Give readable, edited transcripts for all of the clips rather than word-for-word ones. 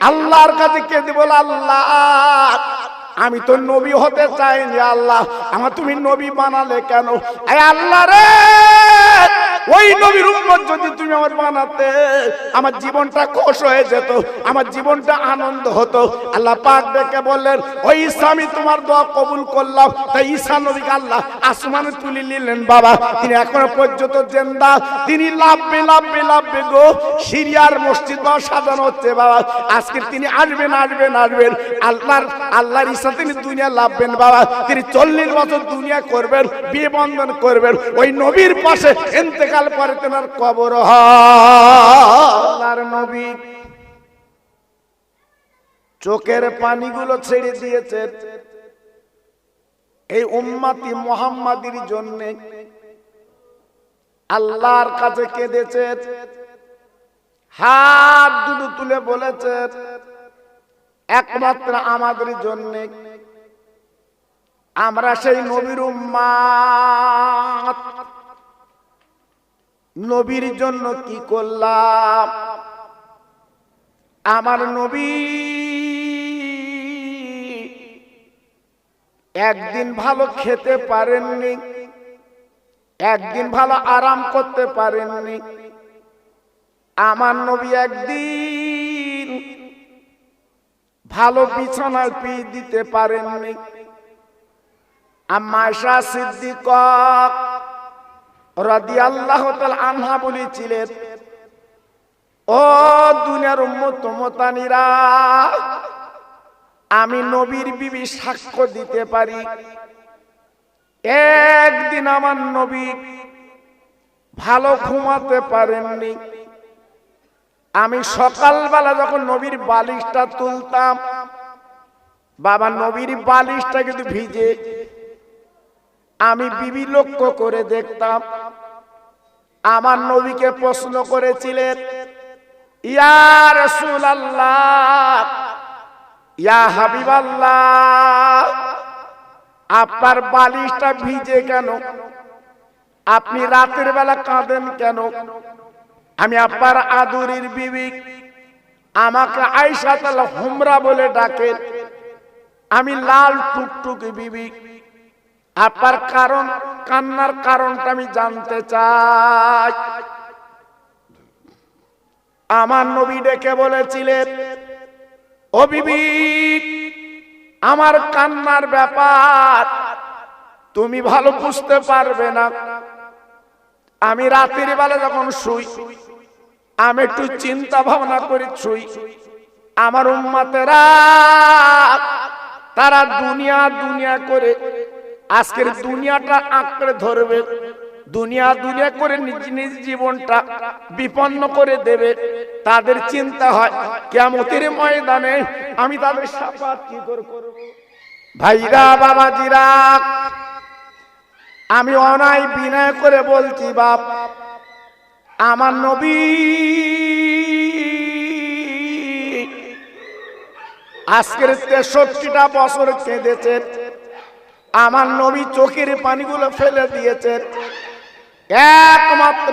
আল্লাহর কাছে কেঁদে বলে, আল্লাহ আমি তো নবী হতে চাইনি, আল্লাহ আমার তুমি নবী বানালে কেন? এই আল্লাহ রে, ওই নবীর উম্মত যদি তুমি আমার বানাতে, আমার জীবনটা খুশ হয়ে যেত, আমার জীবনটা আনন্দ হতো। আল্লাহ পাক ডেকে বললেন, ওই ঈসা আমি তোমার দোয়া কবুল করলাম। তাই ঈসা নবীকে আল্লাহ আসমানে তুলে নিলেন বাবা। তিনি এখনো পর্যন্ত জিন্দা, তিনি লাভবে লাভবে লাভবে গো। সিরিয়ার মসজিদ বা সাজানো হচ্ছে বাবা, আজকে তিনি আসবেন আসবেন আসবেন। আল্লাহর ঈসা তিনি দুনিয়া লাভবেন বাবা। তিনি 40 বছর দুনিয়া করবেন, বিয়ে বন্ধন করবেন। ওই নবীর পাশে ইন্তেকাল করে তেনার কবর আল্লাহর নবী চোখের পানিগুলো ছেড়ে দিয়েছেন এই উম্মতি মুহাম্মাদির জন্য। আল্লাহর কাছে কেঁদেছেন, হাত দুটো তুলে বলেছেন, একমাত্র আমাদের জন্য। আমরা সেই নবীর উম্মত, নবীর জন্য কি করলাম? আমার নবী একদিন ভালো খেতে পারেননি, একদিন ভালো আরাম করতে পারেননি। আমার নবী একদিন ভালো বিছানায় পি দিতে পারেননি। আম্মা আয়েশা সিদ্দিকা রাদিয়াল্লাহু তাআলা আনহা বলেছিলেন, ও দুনিয়ার উম্মত উম্মতানিরা, আমি নবীর বিবি সাক্ষ্য দিতে পারি, একদিন আমার নবী ভালো ঘুমাতে পারেননি। আমি সকালবেলা যখন নবীর বালিশটা তুলতাম বাবা, নবীর বালিশটা কিন্তু ভিজে। আমি বিবি লক্ষ্য করে দেখতাম, আমার নবীকে প্রশ্ন করেছিলেন, ইয়া রাসূলুল্লাহ, ইয়া হাবিবাল্লাহ, আপনার বালিশটা ভিজে কেন? আপনি রাতের বেলা কাঁদেন কেন? আমি আপনার আদরের বিবি, আমাকে আয়েশা তাআলা হুমরা বলে ডাকেন, আমি লাল টুকটুকে বিবি। আপনার কারণ, কান্নার কারণটা আমি জানতে চাই। আমার নবী ডেকে বলেছিলেন, ও বিবি, আমার কান্নার ব্যাপার তুমি ভালো বুঝতে পারবে না। আমি রাতের বেলা যখন শুই, আমি একটু চিন্তা ভাবনা করে শুই, আমার উম্মতেরা তারা দুনিয়া দুনিয়া করে আজকের দুনিয়াটা আঁকড়ে ধরবে, দুনিয়া দুনিয়া করে নিজ নিজ জীবনটা বিপন্ন করে দেবে। তাদের চিন্তা হয় কিয়ামতের ময়দানে আমি তাদের শাফাত কি করব। ভাইরা বাবাজিরা, আমি অনায় বিনয় করে বলছি বাপ, আমার নবী আজকের 63টা বছর কেঁদেছেন। আমার নবী চোখের পানিগুলো ফেলে দিয়েছেন একমাত্র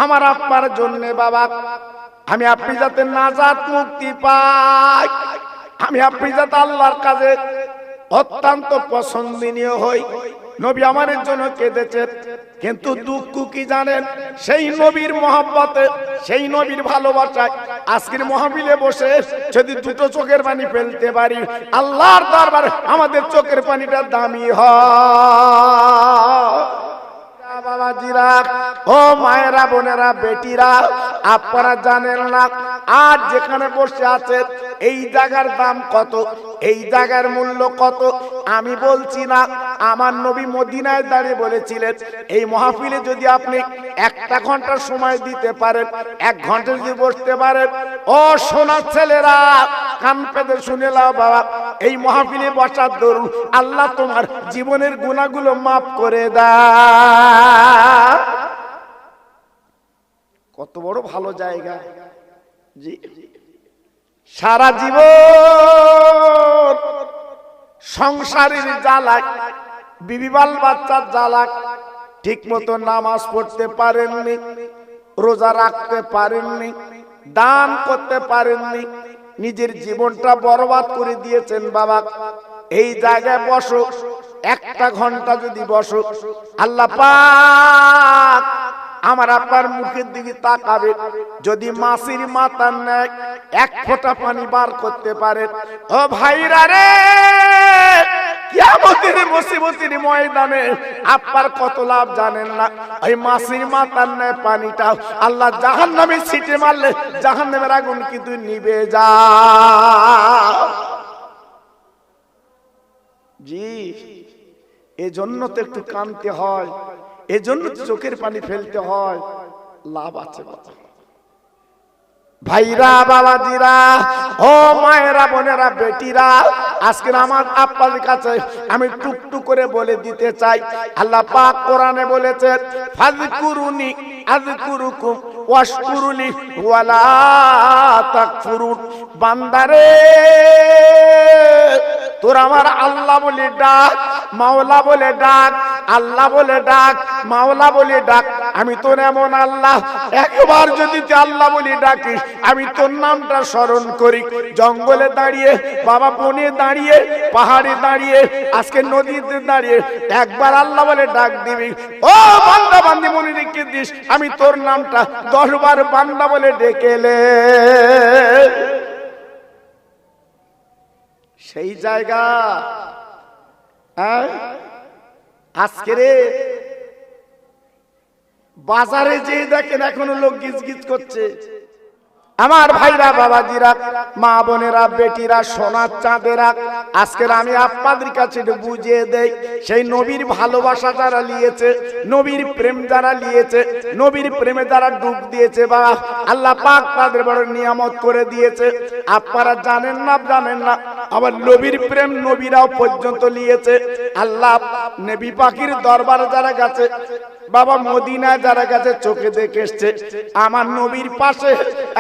আমার আপনার জন্য বাবা। আমি আপনি যাতে নাজাত মুক্তি পাই, আমি আপনি যাতে আল্লাহর কাছে অত্যন্ত পছন্দনীয় হই, নবী আমাদের জন্য কেঁদেছেন। কিন্তু দুঃখ কি জানেন? সেই নবীর মহব্বতে, সেই নবীর ভালোবাসায় আজকের মাহফিলে বসে যদি দুটো চোখের পানি ফেলতে পারি, আল্লাহর দরবারে আমাদের চোখের পানিটা দামি হয়। বাবাজিরা, ও মায়েরা, বোনেরা, বেটিরা, আপনারা জানেন না আজ যেখানে বসে আছেন এই জায়গার দাম কত, এই জায়গার মূল্য কত? আমি বলছি না, আমার নবী মদিনায় দাঁড়িয়ে বলেছিলেন, এই মাহফিলে যদি আপনি 1 ঘন্টা সময় দিতে পারেন, 1 ঘন্টা যদি বসতে পারেন, ও সোনার ছেলেরা কান পেতে শুনে নাও বাবা, এই মাহফিলে বসার দরুন আল্লাহ তোমার জীবনের গুনাহগুলো মাফ করে দেয়। কত বড় ভালো জায়গা জি। সারা জীবন সংসারের জ্বালায়, বিবি বাল বাচ্চার জ্বালায় ঠিক মতো নামাজ পড়তে পারেননি, রোজা রাখতে পারেননি, দান করতে পারেননি, নিজের জীবনটা বরবাদ করে দিয়েছেন বাবা। এই জায়গায় বসো, একটা ঘন্টা যদি বসো, আল্লাহ পাক আমার আপনার মুখের দিকে তাকাবে। যদি মাসির মাথার ন্যায় এক ফোঁটা পানি বার করতে পারেন, ও ভাইরা রে, কিয়ামতের মুসিবতের ময়দানে আপনার কত লাভ জানেন না। ওই মাসির মাথার ন্যায় পানিটা আল্লাহ জাহান্নামে ছিটে মারলে জাহান্নামের আগুন কিন্তু নিভে যায়। জি, এজন্য তো একটু কাঁদতে হয়, এজন্য তো চোখের পানি ফেলতে হয়। লাভ আছে ভাইরা, বাবাজিরা, ও মায়েরা, বোনেরা, বেটিরা, আজকে আমার আপনাদের কাছে আমি টুকটুক করে বলে দিতে চাই। আল্লাহ পাক কোরআনে বলেছেন, ফাযকুরুনি আযকুরুকুম ওয়াশকুরুলি ওয়ালা তাকফুরুন। বান্দারে, তোর আমার আল্লাহ বলে ডাক, মাওলা বলে ডাক, আল্লাহ বলে ডাক, মাওলা বলে ডাক। আমি তোর এমন আল্লাহ, একবার যদি তুই আল্লাহ বলে ডাকিস, আমি তোর নামটা স্মরণ করি। জঙ্গলে দাঁড়িয়ে, বাবা বনে দাঁড়িয়ে, পাহাড়ে দাঁড়িয়ে, আজকে নদীতে দাঁড়িয়ে একবার আল্লাহ বলে ডাক দিবি। ও বান্দা, বান্দি মনে রেখে দিস, আমি তোর নামটা 10 বার বান্দা বলে ডেকেলে সেই জায়গা। আজকে রে বাজারে যে দেখেন এখনো লোক গিজ গিজ করছে। আমার ভাইরা, বাবাজিরা, মা বোনেরা, বেটিরা, সোনার চাঁদেরা, আজকের আমি আপনাদের কাছে বুঝিয়ে দেই, সেই নবীর ভালোবাসা যারা নিয়েছে, নবীর প্রেম যারা নিয়েছে, নবীর প্রেমে যারা ডুব দিয়েছে, বা আল্লাহ পাক তাদের বড় নিয়ামত করে দিয়েছে। আপনারা জানেন না, জানেন না, আবার নবীর প্রেম নবীরাও পর্যন্ত নিয়েছে। আল্লাহ নবী পাখির দরবারে যারা গেছে, বাবা মদিনায় যারা গেছে, চোখে দেখে এসছে, আমার নবীর পাশে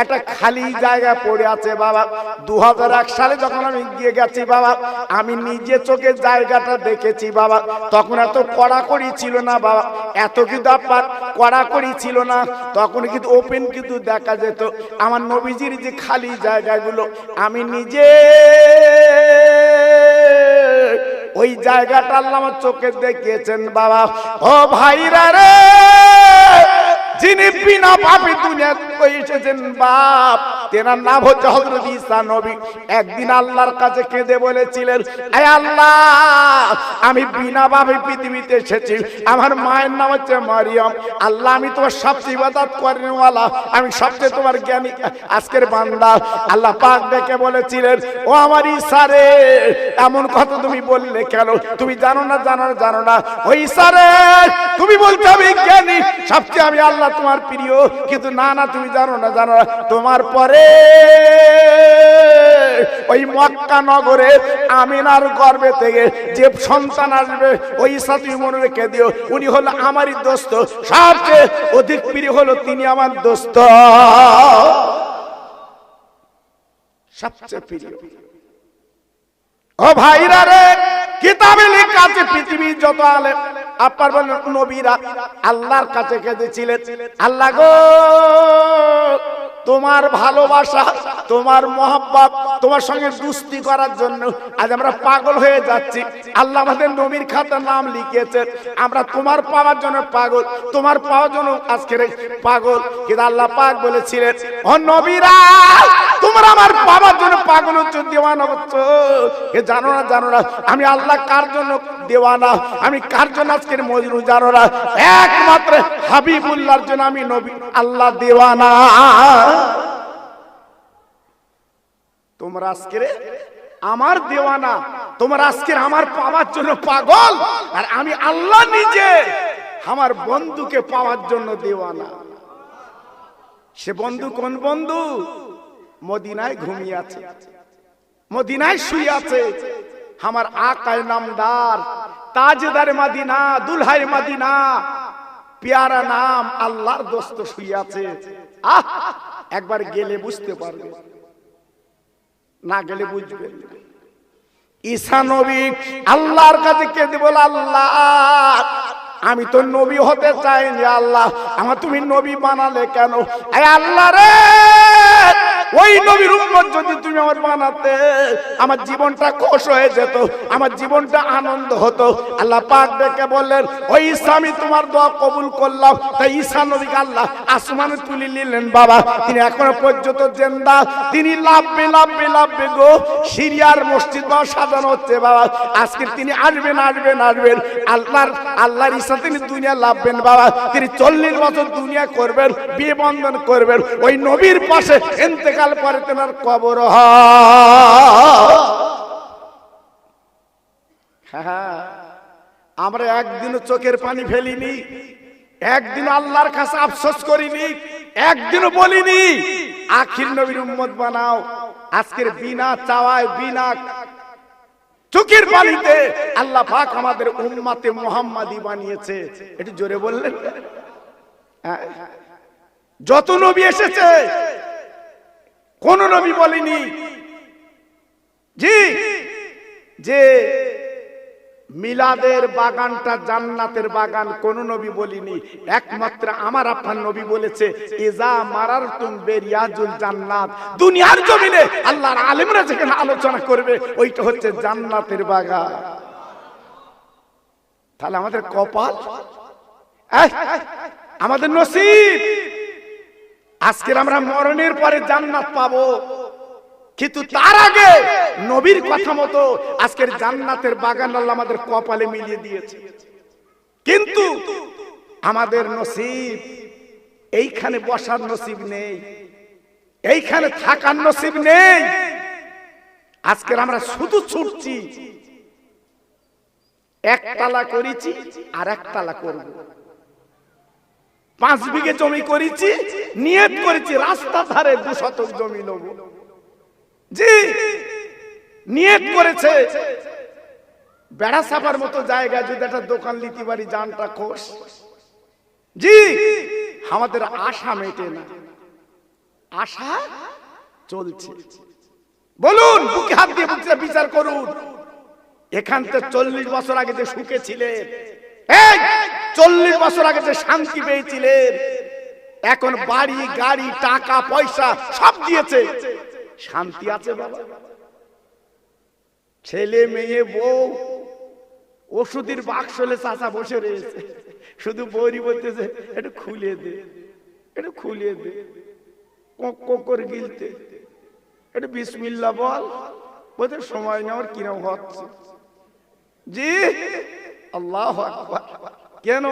একটা খালি জায়গা পড়ে আছে বাবা। 2001 সালে যখন আমি গিয়ে গেছি বাবা, আমি নিজে চোখে জায়গাটা দেখেছি বাবা। তখন এত কড়াকড়ি ছিল না বাবা, এত কিন্তু আপনার কড়াকড়ি ছিল না, তখন কিন্তু ওপেন কিন্তু দেখা যেত। আমার নবীজির যে খালি জায়গাগুলো আমি নিজে ওই জায়গাটা আল্লাহ আমার চোখে দেখিয়েছেন বাবা। ও ভাইরা রে, যিনি বিনা পাপে দুনিয়াতে এসেছেন বাপ, তেনার নাম হচ্ছে হযরত ঈসা নবী। একদিন আল্লাহর কাছে কেঁদে বলেছিলেন, আয় আল্লাহ, আমি বিনা পাপে পৃথিবীতে এসেছি, আমার মায়ের নাম হচ্ছে মারিয়াম। আল্লাহ, আমি তোমার সবচেয়ে ইবাদত করেনওয়ালা, আমি সবচেয়ে তোমার জ্ঞানী আজকের বান্দা। আল্লাহ পাক ডেকে বলেছিলেন, ও আমার ঈসা রে, এমন কথা তুমি বললে কেন? তুমি জানো না, জানো না, জানো না? ও ঈসা রে, তুমি বলতে আমি জ্ঞানী, সবচেয়ে আমি আল্লাহ তোমার প্রিয়, কিন্তু না না, তুমি জানো না, জানো না, তোমার পরে ওই মক্কা নগরে আমিনার গর্ভে থেকে যে সন্তান আসবে, ওই ঈসা তুমি মনে রেখে দিও, উনি হলো আমারই দোস্ত, সবচেয়ে অধিক প্রিয় হলো তিনি আমার দোস্ত, সবচেয়ে প্রিয়। ও ভাইরা রে, কিতাবে লেখা আছে পৃথিবীর যত আলেম আপনার বলেন নবীরা আল্লাহর কাছে কেঁদেছিলেন, আল্লাহ গো, তোমার ভালোবাসা, তোমার মহব্বত, তোমার সঙ্গে দুস্তি করার জন্য আজ আমরা পাগল হয়ে যাচ্ছি। আল্লাহ আমাদের নবীর খাতার নাম লিখেছেন, আমরা তোমার পাওয়ার জন্য পাগল, তোমার পাওয়ার জন্য আজকে পাগল। কিন্তু আল্লাহ পাক বলেছিলেন, ও নবীরা, তোমরা আমার পাওয়ার জন্য পাগল হচ্ছ, দেওয়ানা হচ্ছ। জানো না, জানো না, আমি আল্লাহ কার জন্য দেওয়ানা, আমি কার জন্য আজকের মজনু, জানো না? একমাত্র হাবিবুল্লাহর জন্য আমি নবী আল্লাহ দেওয়ানা। তোমরা আজকের আমার দেওয়ানা, তোমরা আজকের আমার পাওয়ার জন্য পাগল, আর আমি আল্লাহ নিজে আমার বন্ধুকে পাওয়ার জন্য দেওয়ানা। সে বন্ধু কোন বন্ধু? মদিনায় ঘুমিয়ে আছে, মদিনায় শুয়ে আছে আমার আকায় নামদার, তাজদার মদিনা, দুলহাই মদিনা, প্যারা নাম আল্লাহর দোস্ত শুয়ে আছে। আহ, একবার গেলে বুঝতে পারবে, না গেলে বুঝবেন না। ঈসা নবী আল্লাহর কাছে কেঁদে বলে, আল্লাহ, আমি তো নবী হতে চাইনি, আল্লাহ আমার তুমি নবী বানালে কেন? আয় আল্লাহ রে, ওই নবীর উম্মত যদি তুমি আমার বানাতে, আমার জীবনটা খুশ হয়ে যেত, আমার জীবনটা আনন্দ হতো। আল্লাহ পাক ডেকে বললেন, ওই ঈসা আমি তোমার দোয়া কবুল করলাম। তাই ঈসা নবীকে আল্লাহ আসমানে তুলে নিলেন বাবা। তিনি এখনো পর্যন্ত জিন্দা, তিনি লাভবে লাভবে লাভবে গো। সিরিয়ার মসজিদ বা সাজানো হচ্ছে বাবা। আজকে তিনি আসবেন আসবেন আসবেন। আল্লাহর ঈসা তিনি দুনিয়া লাভবেন বাবা। তিনি 40 বছর দুনিয়া করবেন, বিয়ে বন্ধন করবেন। ওই নবীর পাশে ইন্তেকাল পরে তেনার কবর হ্যাঁ। আমরা একদিনও চোখের পানি ফেলিনি, একদিন আল্লাহর কাছে আফসোস করিনি, একদিনও বলিনি আখির নবীর উম্মত বানাও। আজকের বিনা চাওয়ায়, বিনা চোখের পানিতে আল্লাহ পাক আমাদের উম্মতে মুহাম্মাদি বানিয়েছে। একটু জোরে বললেন। যত নবী এসেছে কোন নবী বলেনি জি যে মিলাদের বাগানটা জান্নাতের বাগান, কোন নবী বলিনি। একমাত্র আমার আপনার নবী বলেছে, ইজা মারারতুম বিরিয়াজুল জান্নাত। দুনিয়ার জমিনে আল্লাহর আলেমরা যেখানে আলোচনা করবে ওইটা হচ্ছে জান্নাতের বাগান। তাহলে আমাদের কপাল, আমাদের নসিব। আজকের আমরা মরণের পরে জান্নাত পাবো, কিন্তু তার আগে নবীর কথা মতো আজকের জান্নাতের বাগান আল্লাহ আমাদের কপালে মিলিয়ে দিয়েছে। কিন্তু আমাদের নসিব এইখানে বসার নসিব নেই, এইখানে থাকার নসিব নেই। আজকের আমরা শুধু ছুটছি, একতলা করেছি আর একতলা করব। 5 বিঘে জমি করেছি, নিয়ত করেছি রাস্তা ধারে 2 শতক জমি নেব। জি নিয়ত করেছে বেড়া ছাপার মতো জায়গা যদি একটা দোকান লিতে পারি জানটা খোশ। জি আমাদের আশা মেটে না, আশা চলছে। বলুন, বুকে হাত দিয়ে বুঝতে বিচার করুন। এখান থেকে 40 বছর আগে যে সুখে ছিলেন, এই 40 বছর আগে যে শান্তি পেয়েছিলেন, এখন বাড়ি গাড়ি টাকা পয়সা সব দিয়েছে, শান্তি আছে বাবা? ছেলে মেয়ে বউ, ওষুধের বাক্সলে চাচা বসে রয়েছে, শুধু বৌরি বলতেছে একটু খুলে দে, একটু খুলে দে, কক করে গিলতে, একটু বিসমিল্লাহ বল, বলতে সময় নেওয়ার কিরম হচ্ছে। জি আল্লাহু আকবার। কেন?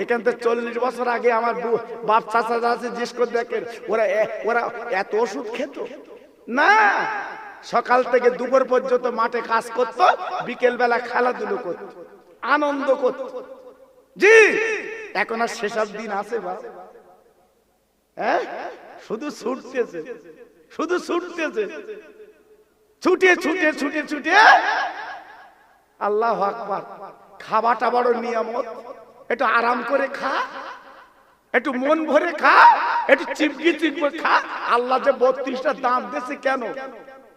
এখান থেকে 40 বছর আগে আমার বাপ চাচা আছে, জিজ্ঞেস করে দেখেন ওরা এত ওষুধ খেত না। সকাল থেকে দুপুর পর্যন্ত মাঠে কাজ করত, বিকেল বেলা খেলাধুলো করত, আনন্দ করত। জি এখন আর সেসব দিন আছে বা? হ্যাঁ, শুধু ছুটতেছে, শুধু ছুটতেছে, ছুটে ছুটে ছুটে ছুটে। আল্লাহু আকবার। খাওয়াটা বড় নিয়ামত, একটু আরাম করে খা, একটু মন ভরে খা, একটু চিপকি চিপকে খা। আল্লাহ যে 32টা দাঁত দিয়েছে কেন?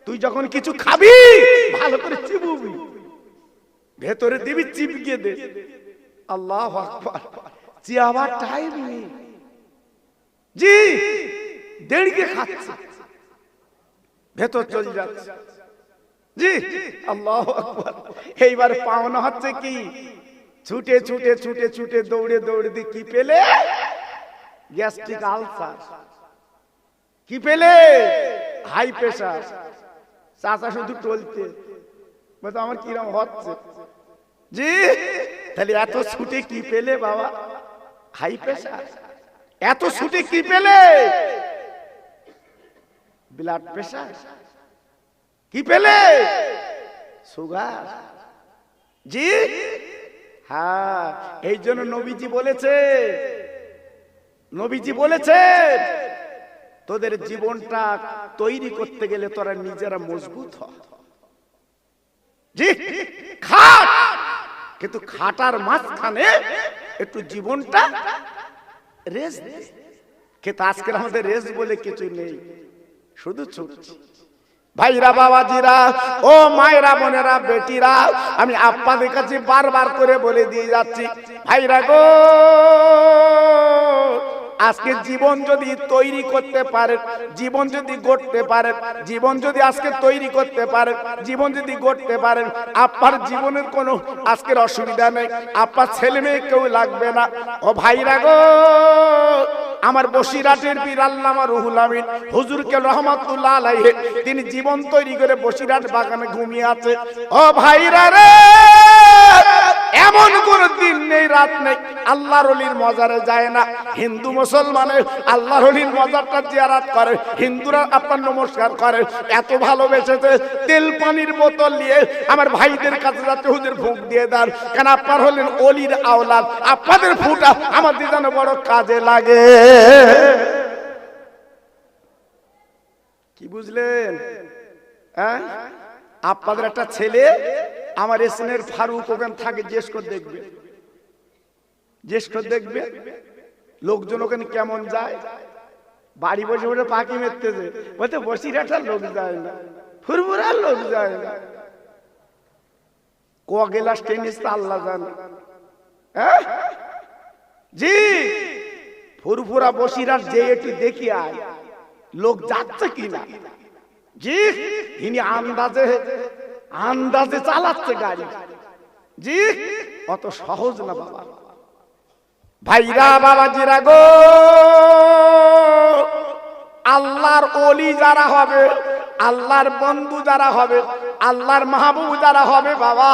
তুই যখন কিছু খাবি ভালো করে চিবুবি, ভেতরে দিবি, চিপকে দে। আল্লাহু আকবার। চিয়াবার টাইম নেই। জি দেড়কে খাচ্ছে, ভেতর চলে যাচ্ছে। জি আল্লাহু আকবার। এইবার পাওনা হচ্ছে কি? ছুটে ছুটে ছুটে ছুটে দৌড়ে দৌড়ে দিয়ে কি পেলে? Gastric ulcer. কি পেলে? High pressure. চাচা শুধু টলতে, বলতো আমার কিরম হচ্ছে। জি তাহলে এত ছুটে কি পেলে বাবা? High pressure. এত ছুটে কি পেলে? Blood pressure. কি পেলে? সুগার। জি হ্যাঁ, এই জন্য নবীজি বলেছে, নবীজি বলেছে তোদের জীবনটা তৈরি করতে গেলে তোরা নিজেরা মজবুত হ। জি খাট, কিন্তু খাটার মাঝখানে একটু জীবনটা রেস্ট দে। কিন্তু আজকের আমাদের রেস্ট বলে কিছু নেই, শুধু ছুটছি। ভাইরা বাবাজিরা, ও মায়েরা বোনেরা বেটিরা, আমি আপনাদের কাছে বারবার করে বলে দিয়ে যাচ্ছি, ভাইরা গো আজকে জীবন যদি তৈরি করতে পারে, জীবন যদি গড়তে পারে, জীবন যদি আজকে তৈরি করতে পারে, জীবন যদি গড়তে পারেন, আপনার জীবনের কোনো আজকের অসুবিধা নেই, আপনার ছেলে মেয়ে কেউ লাগবে না। ও ভাইরা গো, আমার বসিরহাটের পীর আল্লামা রুহুল আমিন হুজুরকে রহমাতুল্লাহ আলাইহি, তিনি জীবন তৈরি করে বসিরহাট বাগানে ঘুমিয়ে আছে। ও ভাইরা রে, এমন কোন দিন নেই, রাত নেই আল্লাহর ওলির মাজারে যায় না। হিন্দু মুসলমানের আল্লাহর ওলির মাজারটা জিয়ারত করে, হিন্দুরা আপনার নমস্কার করে। এত ভালোবেসেছে, তেল পানির বোতল নিয়ে আমার ভাইদের কাছে যাতে হুজুর ফুঁক দিয়ে দেন, কেন আপনার হলেন ওলির আওলাদ, আপনাদের ফুটা আমাদের যেন বড় কাজে লাগে। কি বুঝলেন? হ্যাঁ, আপনাদের একটা ছেলে আমার এসনের ফারুক ওখান থাকে, জিজ্ঞেস করে দেখবে, জিজ্ঞেস করে দেখবে লোকজন ওখানে কেমন যায়। বাড়ি বসে বসে পাখি মেরতেছে, বলতে বসিরহাটার লোক যায় না, ফুরফুরার লোক যায় না, ক গেলাস টেনিস তা আল্লাহ জানে। হ্যাঁ জি, ফুরফুরা বসিরহাট যে একটু দেখি আয় লোক যাচ্ছে কিনা। জি, ইনি আন্দাজে আন্দাজে চালাচ্ছে গাড়ি। জি, অত সহজ না বাবা। ভাইরা বাবাজিরা গো, আল্লাহর ওলি যারা হবে, আল্লাহর বন্ধু যারা হবে, আল্লাহর মাহবুব যারা হবে বাবা,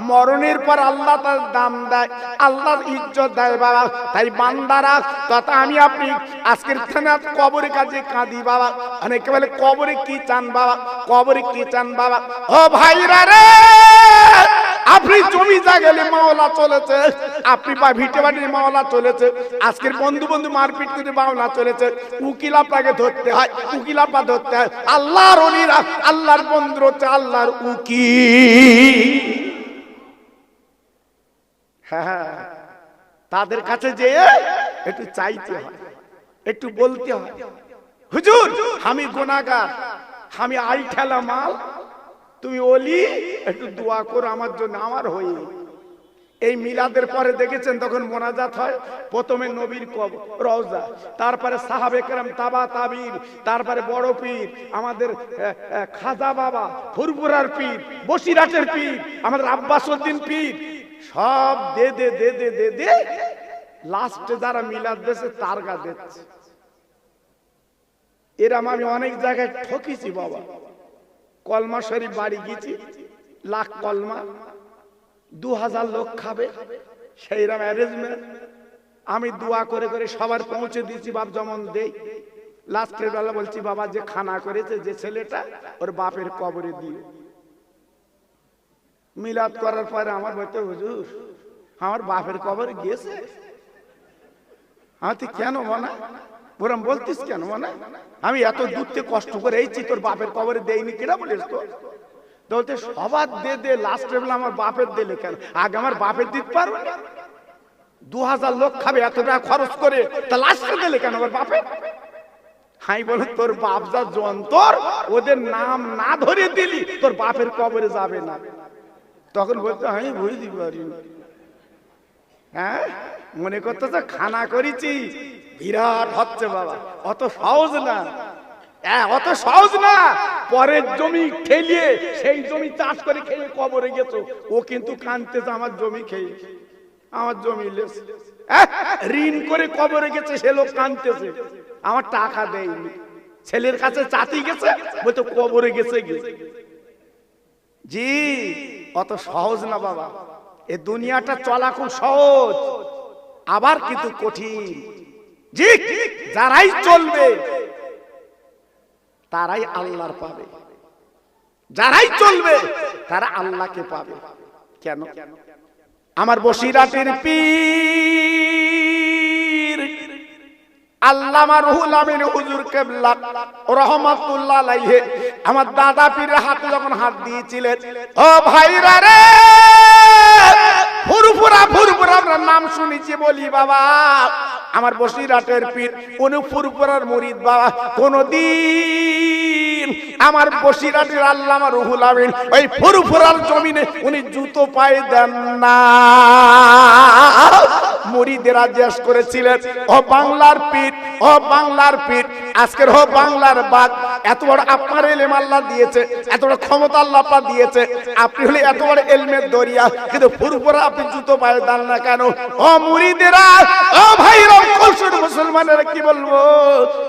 মরণের পর আল্লাহ তার দাম দেয়, আল্লাহর ইজ্জত দেয় বাবা। তাই বান্দারা তথা আমি আপনি আজকের থানাত কবরের কাছে কাঁদি বাবা। অনেকে বলে কবরে কি চান বাবা, কবরে কি চান বাবা। ও ভাইরা রে, আপনি জমি জায়গালে মাওলা চলেছে, আপনি বা ভিটে বাড়ির মাওলা চলেছে, আজকের বন্ধু বন্ধু মারপিট করে মাওলা চলেছে, উকিল আপনাকে ধরতে হয়, উকিল আপা ধরতে হয়। আল্লাহর ওলিরা, আল্লাহর বন্ধু হচ্ছে আল্লাহর উকিল। হ্যাঁ, তাদের কাছে যেয়ে একটু চাইতে হয়, একটু বলতে হয়, হুজুর আমি গুনাহগার, আমি আই ঠেলা মাল, তুমি ওলি, একটু দোয়া করো আমার জন্য, আমার হয়ে। এই মিলাদের পরে দেখেছেন তখন মোনাজাত হয়, প্রথমে নবীর কবর রওজা, তারপরে সাহাবে কেরাম তাবা তাবির, তারপরে বড় পীর আমাদের খাজা বাবা, ফুরফুরার পীর, বসিরহাটের পীর আমাদের আব্বাস উদ্দিন পীর, সব দে দে দে দে দে দে, লাস্টে যারা মিলাদ দেশে তার গা দিচ্ছে। এরম আমি অনেক জায়গায় ঠকেছি বাবা। কলমা শরীফ বাড়ি গেছি, লাখ কলমা, 2000 লোক খাবে, সেইরকম অ্যারেঞ্জমেন্ট। আমি দোয়া করে করে সবার পৌঁছে দিয়েছি, বাপ যেমন দেই। লাস্টের বেলা বলছি বাবা যে খানা করেছে যে ছেলেটা, ওর বাপের কবরে দিয়ে। মিলাদ করার পরে আমার বলতে, হুজুর আমার বাপের কবরে গিয়েছে। তুই কেন মনে ওরম বলতিস কেন? মনে আমি এত দূর থেকে কষ্ট করে এইছি, তোর বাপের কবরে দেয়নি কেনা বলিস তো? বলতে সবার দে দে, লাস্টের বেলা আমার বাপের দিলে কেন? আগে আমার বাপের দিতে পারবে না? 2000 লোক খাবে, এত টাকা খরচ করে, তা লাস্টে দিলে কেন আমার বাপের? হাই বলে তোর বাপ যা যন্তর, ওদের নাম না ধরে দিলি তোর বাপের কবরে যাবে না। তখন বলতে আমি বুঝতে পারি, হ্যাঁ মনে করতেছে খানা করেছি, বিরাট হচ্ছে বাবা। অত সহজ না, অত সহজ না। পরের জমি খেলিয়ে সেই জমি চাষ করে খেয়ে কবরে গেছো, ও কিন্তু কানতেছে আমার জমি খেয়ে, আমার জমি লেছে। ঋণ করে কবরে গেছে সে লোক কানতেছে, আমার টাকা দেয়নি। ছেলের কাছে চাতি গেছে, বলতো কবরে গেছে গেছে। জি, অত সহজ না বাবা। এ দুনিয়াটা চলা খুব সহজ, আবার কিন্তু কঠিন। জি, যারাই চলবে তারাই আল্লাহর পাবে, যারাই চলবে তারা আল্লাহকে পাবে। কেন? আমার বসিরহাটের পীর আল্লামা রুহুল আমিন হুজুর কেবলা রাহমাতুল্লাহ আলাইহি আমার দাদা পীরের হাতে যখন হাত দিয়েছিলেন, ও ভাইরা রে, ফুরফুরা ফুরফুরা আমরা নাম শুনেছি বলি বাবা। আমার বসিরহাটের পীর উনি ফুরফুরার মুরিদ বাবা। কোনদিন আমার বসিরহাটের আল্লামা রুহুল আমিন ওই ফুরফুরার জমিনে উনি জুতো পায়ে দেন না। মুরিদেরা জিজ্ঞেস করেছিলেন, ও বাংলার পীর ও বাংলার পীর, আজকের হো বাংলার বাদ, এত বড় আপনার এলেম আল্লাহ দিয়েছে, এত বড় ক্ষমতা আল্লাহ আপনার দিয়েছে, আপনি হলে এত বড় এলমের দরিয়া, কিন্তু ফুরফুরা আপনি জুতো পায়ে দান না কেন? ও মুরিদেরা, ও ভাইরা, কলসুর মুসলমানেরা, কি বলবো?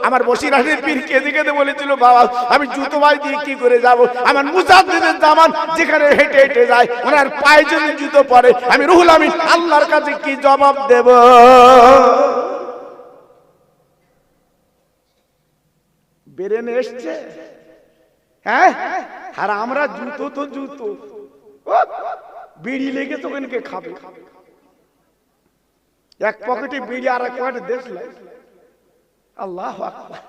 আমার বসিরহাটের পীর কেঁদে কেঁদে বলেছিল, বাবা আমি জুতো পায়ে দিয়ে কি করে যাব? আমার মুজাদ্দিদের জামান যেখানে হেঁটে হেঁটে যায়, ওনার পায়ে যদি জুতো পরে, আমি রুহুল আমিন আল্লাহর কাছে কি জবাব দেব? বেরেন এসছে, হ্যাঁ? আর আমরা জুতো তো জুতো, বিড়ি লেগে তো ওখানে খাবে, এক পকেটে বিড়ি আর এক পকেটে দেশ লাগে। আল্লাহু আকবার।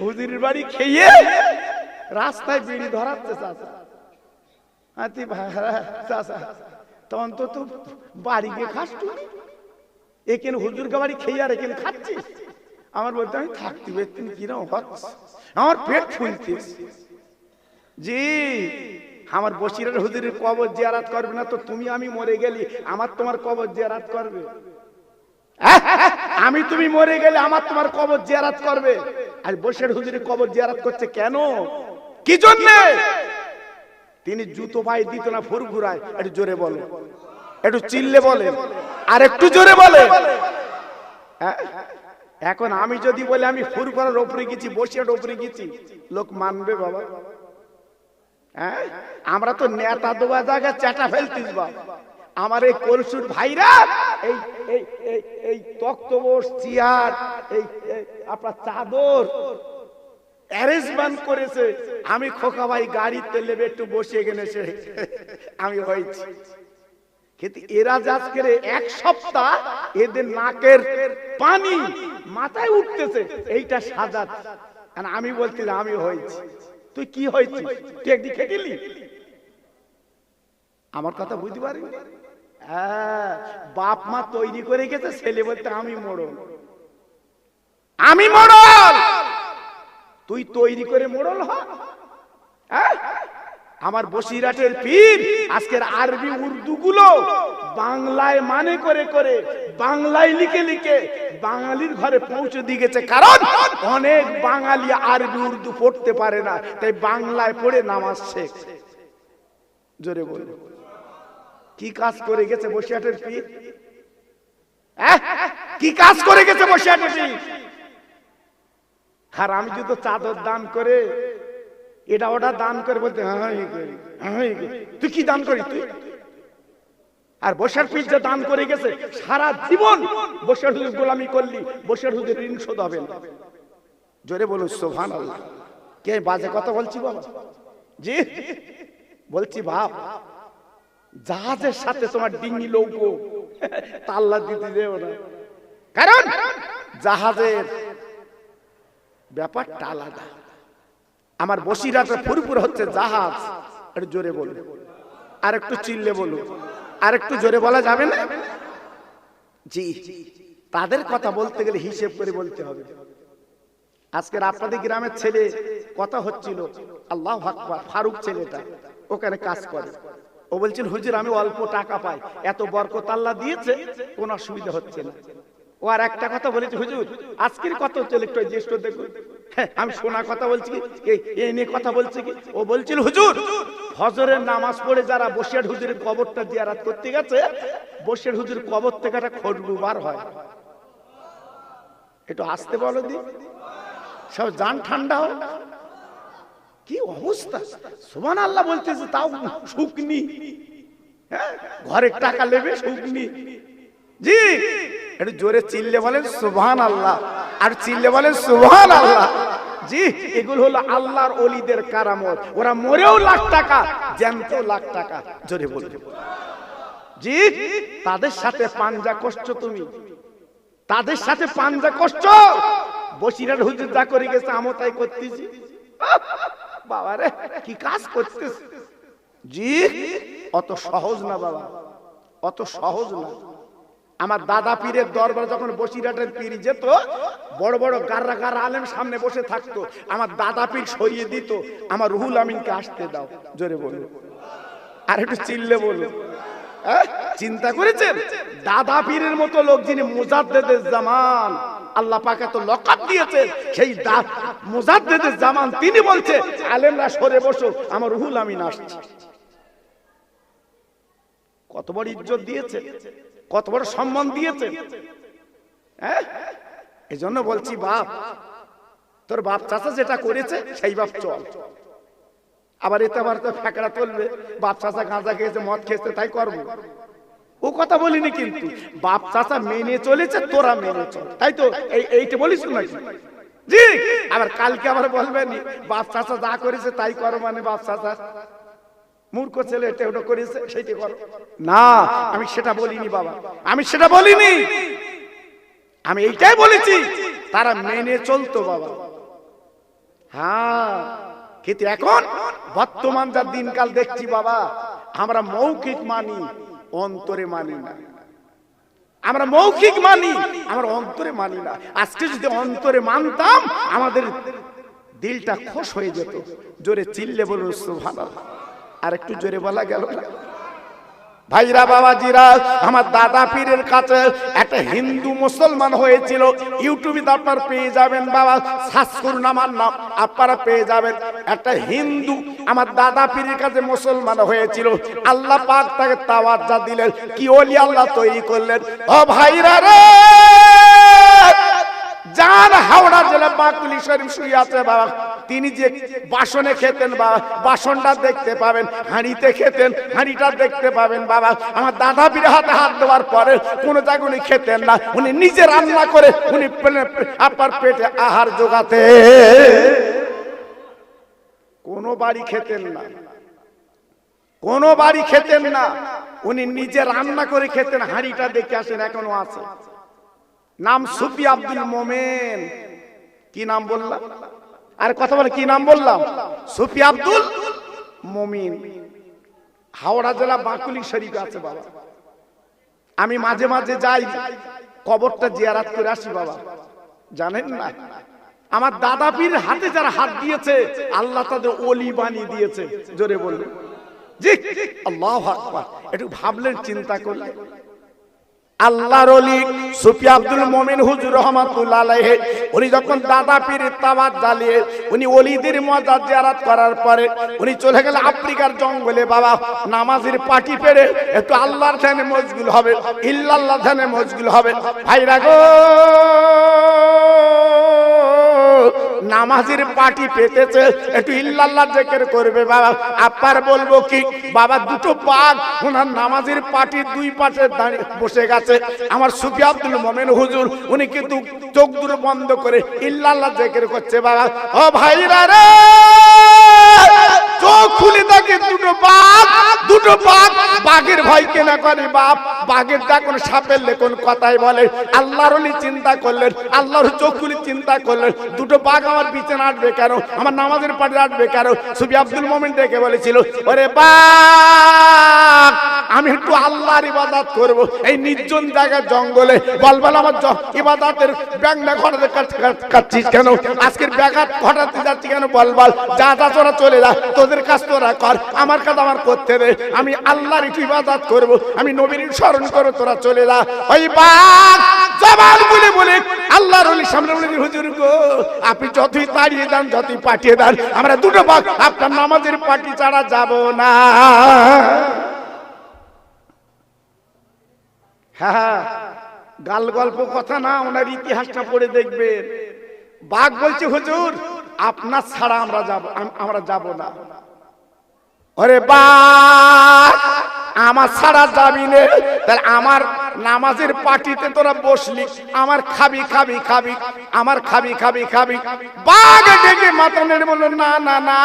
হুজুরের বাড়ি খেয়ে রাস্তায় বিড়ি ধরাচ্ছে চাচা, হাতি চাচা, তখন তো বাড়ি গিয়ে খাস তুমি, এখানে হুজুরকে বাড়ি খেয়ে আর এখানে খাচ্ছিস? আমার বলতে আমি থাকতে তুমি কিরম হচ্ছে, আমার পেট ফুলতিস। জি, আমার বসিরের হুজুরের কবর জিয়ারত করবে না তো তুমি আমি মরে গেলি আমার তোমার কবর জিয়ারত করবে? আমি তুমি মরে গেলে আমার তোমার কবর জিয়ারত করবে? আর বসিরের হুজুরের কবর জিয়ারত করছে কেন, কি জন্য? তিনি জুতো পায়ে দিত না ফুরফুরায়। একটু জোরে বলে, একটু চিল্লে বলে, আর একটু জোরে বলে। এখন আমি যদি বলি আমি ফুরফুরার উপরে গেছি, বসিরের উপরে গেছি, লোক মানবে বাবা? হ্যাঁ, আমরা তো নেতা দেওয়া জায়গা চাটা ফেলতিস বাবা। আমার এই কলসুর ভাইরা এই এই এই তক্তপোষ, চেয়ার, এই আপনার চাদর অ্যারেঞ্জমেন্ট করেছে, আমি খোকা ভাই গাড়িতে লেবে একটু বসে গেলে সে আমি হয়েছি। কিন্তু এরা আজকে এক সপ্তাহ এদের নাকের পানি মাথায় উঠতেছে, এইটা সাজাত। আমি বলছি আমি হয়েছি, তুই কি হয়েছিস? তুই একদিন খেটিলি? আমার কথা বুঝতে পারি? হ্যাঁ, বাপ মা তৈরি করে গেছে, ছেলে বলতে আমি মোড়ল, আমি মোড়ল, তুই তৈরি করে মোড়ল হ। আমার বসিরহাটের পীর আজকের আরবি উর্দু গুলো বাংলায় মানে করে করে, বাংলায় লিখে লিখে বাঙালির ঘরে পৌঁছে দিয়ে গেছে। কারণ অনেক বাঙালি আরবি উর্দু পড়তে পারে না, তাই বাংলায় পড়ে নামাজ শেখ। জোরে বলে, কি কাজ করে গেছে বসিরহাটের পীর? কি কাজ করে গেছে বসিরহাটের পীর? আর আমি যদি চাদর দান করে, এটা ওটা দান করে বলতে, তুই কি দান করি তুই? আর বসিরহাট পীর যে দান করে গেছে, সারা জীবন বসিরহাট হুজুর গোলামি করলি, বসিরহাট হুজুর ঋণ শোধ হবে না। জোরে বলুন সুবহানাল্লাহ। কে বাজে কথা বলছি বাবা? জি বলছি বাপ, জাহাজের সাথে তোমার ডিঙি লৌকো তাল্লা দিতে দেব না, কারণ জাহাজের ব্যাপারটা আলাদা। আমার বসিরহাটের ফুরফুর হচ্ছে জাহাজ। একটু জোরে বলুন, আর একটু চিল্লে বলুন, আর একটু জোরে বলা যাবে না? জি, তাদের কথা বলতে গেলে হিসেব করে বলতে হবে। আজকের আপনাদের গ্রামের ছেলে কথা হচ্ছিল, আল্লাহু আকবার, ফারুক ছেলেটা ওখানে কাজ করে, ও বলছিল হুজুর আমি অল্প টাকা পাই, এত বরকত আল্লাহ দিয়েছে, কোনো অসুবিধা হচ্ছে না। ও আর একটা কথা বলেছে, হুজুর আজকের কথা হচ্ছে একটু জ্যেষ্ঠ দেখুন। আমি শোনা কথা বলছি কি, এই নিয়ে কথা বলছি কি? ও বলছিল হুজুর ফজরের নামাজ পড়ে যারা বসিরহাট হুজুরের কবরটা জিয়ারত করতে গেছে, বসিরহাট হুজুর কবর থেকে একটা খড়গু বার হয়। একটু আসতে বলো দি, সব জান ঠান্ডা হোক। কি অবস্থা, সুবহানাল্লাহ বলতেছে, তাও শুকনি, ঘরের টাকা নেবে শুকনি। জি, একটু জোরে চিল্লে বলেন সুবহানাল্লাহ, আর চিল্লে বলেন সুবহানাল্লাহ। জি, এগুলো হলো আল্লাহর ওলিদের কারামত। ওরা মরেও লাখ টাকা, জ্যান্ত লাখ টাকা। জোরে বলুন। জি, তাদের সাথে পাঞ্জা কষ্ট, তুমি তাদের সাথে পাঞ্জা কষ্ট। বসিরহাট হুজুর যা করে গেছে আমি তাই করতেছি। বাবারে কি কাজ করতেছ? জি, অত সহজ না বাবা, অত সহজ না। আমার দাদা পীরের দরবার যখন বসিরহাটের পীর যেত, বড় বড় গাররা গাররা আলেম সামনে বসে থাকতো, আমার দাদা পীর সরিয়ে দিত, আমার রুহুল আমিনকে আসতে দাও। জোরে বলুন, আর একটু চিল্লে বলুন। চিন্তা করেছেন দাদা পীরের মতো লোক যিনি মুজাদ্দেদে জামান, আল্লাহ পাক এত লকব দিয়েছে, সেই মুজাদ্দিদুজ জামান তিনি বলছে আলেমরা সরে বসো, আমার রুহুল আমিন আসছে। কত বড় ইজ্জত দিয়েছে, কত বড় সম্মান দিয়েছে। হ্যাঁ, এজন্য বলছি বাপ, তোর বাপ চাচা যেটা করেছে সেই বাপ চল। আবার এতে আবার তো ফ্যাকড়া তুলবে, বাপ চাচা গাঁজা খেয়েছে, মদ খেয়েছে, তাই করবো, ও কথা বলিনি। কিন্তু বাপ চাচা মেনে চলেছে, তোরা মেনে চল, তাই তো এইটা বলিস নাকি? জি। আবার কালকে আবার বলবেন বাপ চাচা যা করেছে তাই করো, মানে বাপ চাচা মূর্খ ছেলে এটা ওটা করেছে সেইটা করো না। আমি সেটা বলিনি বাবা, আমি সেটা বলিনি। আমি এইটাই বলেছি তারা মেনে চলতো বাবা। হ্যাঁ, কিন্তু এখন বর্তমান যা দিনকাল দেখছি বাবা, আমরা মৌখিক মানি, অন্তরে মানি না। আমরা মৌখিক মানি, আমরা অন্তরে মানি না। আজকে যদি অন্তরে মানতাম আমাদের দিলটা খুশ হয়ে যেত। জোরে চিল্লে বলুন সুবহানাল্লাহ। আর একটু জোরে বলা গেল না? ভাইরা বাবাজিরা, আমার দাদা পীরের কাছে একটা হিন্দু মুসলমান হয়েছিল। ইউটিউবে আপনারা পেয়ে যাবেন বাবা, সার্চ করুন আমার নাম, আপনারা পেয়ে যাবেন। একটা হিন্দু আমার দাদা পীরের কাছে মুসলমান হয়েছিল। আল্লাহ পাক তাকে তাওয়াজ্জা দিলেন, কি ওলি আল্লাহ তৈরি করলেন। ও ভাইরা রে, যার হাওড়া জেলা বাকুলি শরীফ শুয়ে আছে বাবা, তিনি যে বাসনে খেতেন বাবা, বাসনটা দেখতে পাবেন। হাঁড়িতে খেতেন, হাঁড়িটা দেখতে পাবেন বাবা। আমার দাদা পীরের হাতে হাত দেওয়ার পরে কোনো জায়গায় উনি খেতেন না, উনি নিজে রান্না করে উনি আপনার পেটে আহার জোগাতে, কোনো বাড়ি খেতেন না, কোনো বাড়ি খেতেন না, উনি নিজে রান্না করে খেতেন। হাঁড়িটা দেখে আসেন, এখনো আছে। নাম সুফি আব্দুল মোমেন। কি নাম বললাম? আর কথা বলে কি নাম বললাম? সুফি আব্দুল মোমিন। হাওড়া জেলা বাকুলি শরীফ আছে বাবা। আমি মাঝে মাঝে যাই, কবরটা জিয়ারত করে আসি বাবা। জানেন না, আমার দাদা পীর হাতে যারা হাত দিয়েছে আল্লাহ তাদের ওলি বানিয়ে দিয়েছে। জোরে বললেন জি, আল্লাহু আকবার। একটু ভাবলেন, চিন্তা করলেন। আল্লাহর ওলি সুফি আব্দুল মোমিন হুজুর রহমাতুল্লাহ আলাইহি, উনি যখন দাদা পীরের তাওয়াজ্জা নিয়ে উনি ওলিদের মাজার জিয়ারত করার পরে উনি চলে গেলেন আফ্রিকার জঙ্গলে বাবা। নামাজের পাটি পেরে একটু আল্লাহর ধ্যানে মশগুল হবে, ইল্লাল্লাহ ধ্যানে মশগুল হবে। ভাইরা গো, নামাজের পাটি পেতেছে, একটু ইল্লাল্লাহ জিকির করবে বাবা। আপার বলবো কি বাবা, দুটো বাঘ ওনার নামাজের পাটির দুই পাশে দাঁড়িয়ে বসে গেছে। আমার সুফি আব্দুল মোমেন হুজুর উনি কিন্তু চোখ দুটো বন্ধ করে ইল্লাল্লাহ জিকির করছে বাবা। ও ভাইরা রে, চোখ খুলে দেখে দুটো বাঘ, দুটো বাঘ। বাঘের ভয় কেনা করে বাপ, বাঘের ডাকন সাপের লেখন কথাই বলে। আল্লাহর ওলি চিন্তা করলেন, আল্লাহর চোখ খুলে চিন্তা করলেন, দুটো বাঘ আমার পিছনে আসবে কেন, আমার নামাজের পাশে আসবে কেন? সুফি আব্দুল মোমিন ডেকে বলেছিল, ওরে বাঘ, আমি একটু আল্লাহর ইবাদত করব এই নির্জন জায়গায় জঙ্গলে। বলবল আমার ইবাদতের ব্যাংনা ঘটাতে কাটছিস কেন? আজকের ব্যাঘাত ঘটাতে যাচ্ছি কেন? বলবল যা যা, তোরা চলে যা, তোদের কাজ তোরা কর, আমার কাজ আমার করতে দে। আমি আল্লাহর একটু ইবাদত করব, আমি নবীর স্মরণ করব, তোরা চলে যা। ওই বাঘ জবান বলে বলে আল্লাহর ওলির সামনে বলে, হুজুর গো, আপনি যতই তাড়িয়ে দেন, যতই পাঠিয়ে দেন, আমরা দুটো বাঘ আপনার নামাজের পাটি ছাড়া যাব না। হ্যাঁ, গাল গল্প কথা না, ওনার ইতিহাসটা পড়ে দেখবেন। বাঘ বলছে, হুজুর আপনার ছাড়া আমরা যাব না। ওরে বাঘ, আমার ছাড়া যাবি না? তাহলে আমার নামাজের পাটিতে তোরা বসলি, আমার খাবি খাবি খাবি, আমার খাবি খাবি খাবি। বাঘ ডেকে মাথা নেড়ে বলল, না না না।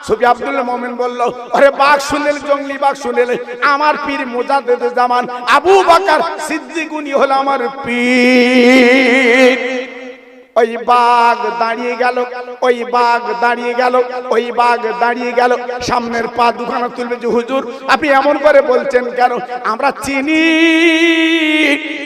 সুফি আব্দুল মোমিন বলল, আরে বাঘ শুনেল, জঙ্গলি বাঘ শুনেল, আমার পীর মুজাদ্দিদ জামান আবু বকর সিদ্দিক উনি হলো আমার পীর। ওই বাঘ দাঁড়িয়ে গেল, ওই বাঘ দাঁড়িয়ে গেল, ওই বাঘ দাঁড়িয়ে গেল। সামনের পা দুখানা তুলবে যে, হুজুর আপনি এমন করে বলছেন কেন? আমরা চিনি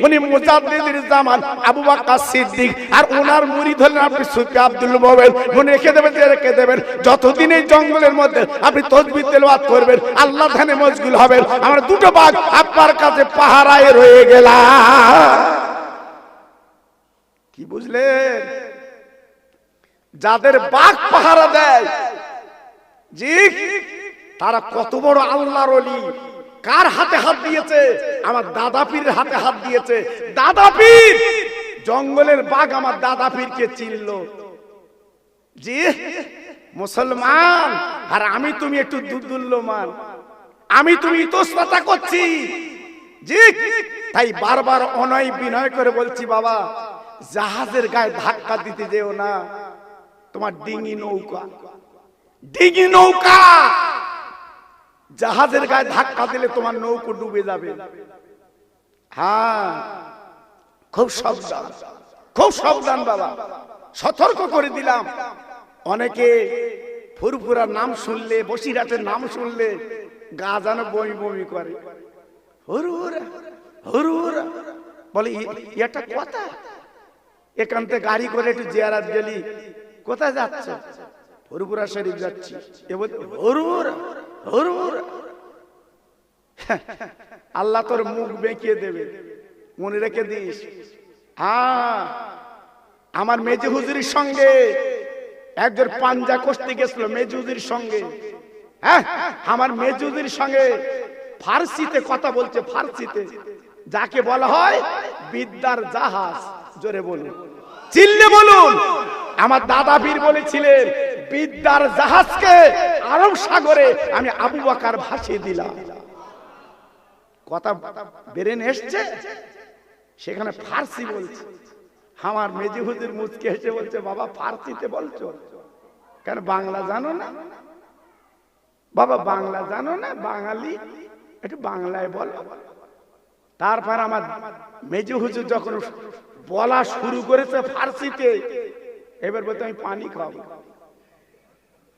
উনি মুজাদ্দিদের জামান আবু বকর সিদ্দিক, আর ওনার মুরিদ হলেন আপনি সুফি আব্দুল মোমিন। মনে রেখে দেবেন, যে রেখে দেবেন, যতদিন এই জঙ্গলের মধ্যে আপনি তাসবিহ তেলাওয়াত করবেন, আল্লাহ ধ্যানে মশগুল হবেন, আমরা দুটো বাঘ আপনার কাছে পাহারায় রয়ে গেলাম। কি বুঝলেন? যাদের বাঘ পাহারা দেয়, জি, তারা কত বড় আল্লাহর ওলি। কার হাতে হাত দিয়েছে? আমার দাদা পীরের হাতে হাত দিয়েছে। দাদা পীর, জঙ্গলের বাঘ আমার দাদা পীরকে চিনল। জি মুসলমান, আর আমি তুমি একটু দুর্দুল্যমান, আমি তুমি ইতস্ততা করছি। জি, তাই বারবার অনয় বিনয় করে বলছি, বাবা জাহাজের গায়ে ধাক্কা দিতে যেও না। তোমার ডিঙি নৌকা, ডিঙি নৌকা, জাহাজের গায়ে ধাক্কা দিলে তোমার নৌকো ডুবে যাবে। হ্যাঁ, খুব সাবধান, খুব সাবধান বাবা, সতর্ক করে দিলাম। অনেকে ফুরফুরার নাম শুনলে, বসিরহাটের নাম শুনলে গা যেন বমি বমি করে। হুরহুরা হুরহুরা বলে, এটা কথা? এখান থেকে গাড়ি করে একটু জিয়ারাত গেলি, কোথায় যাচ্ছ? ফুরফুরা শরীফ যাচ্ছি। এ বলতে হুরহুরা হুরহুরা। আল্লাহ তোর মুখ বেঁকিয়ে দেবে, মনে রেখে দিস। হ্যাঁ, আমার মেজে হুজুরির সঙ্গে একজন পাঞ্জা কষতে গেছিল, মেজে হুজুরির সঙ্গে। হ্যাঁ, আমার মেজে হুজুরির সঙ্গে ফার্সিতে কথা বলছে, ফার্সিতে, যাকে বলা হয় বিদ্যার জাহাজ। জোরে বলুন, চিল্লে বলুন। আমার দাদা পীর বলেছিলেন, বিদ্যার জাহাজকে আরব সাগরে আমি আবু বকর ভাসিয়ে দিলাম। কথা বেরেন এসছে, সেখানে ফার্সি বলছে। আমার মেজি হুজুর মুচকে হেসে বলছে, বাবা ফার্সিতে বলছো কেন? বাংলা জানো না? বাবা বাংলা জানো না? বাঙালি, একটু বাংলায় বলো। তারপর আমার মেজি হুজুর যখন বলা শুরু করেছে ফার্সিতে, এবার বলতে আমি পানি খাবো,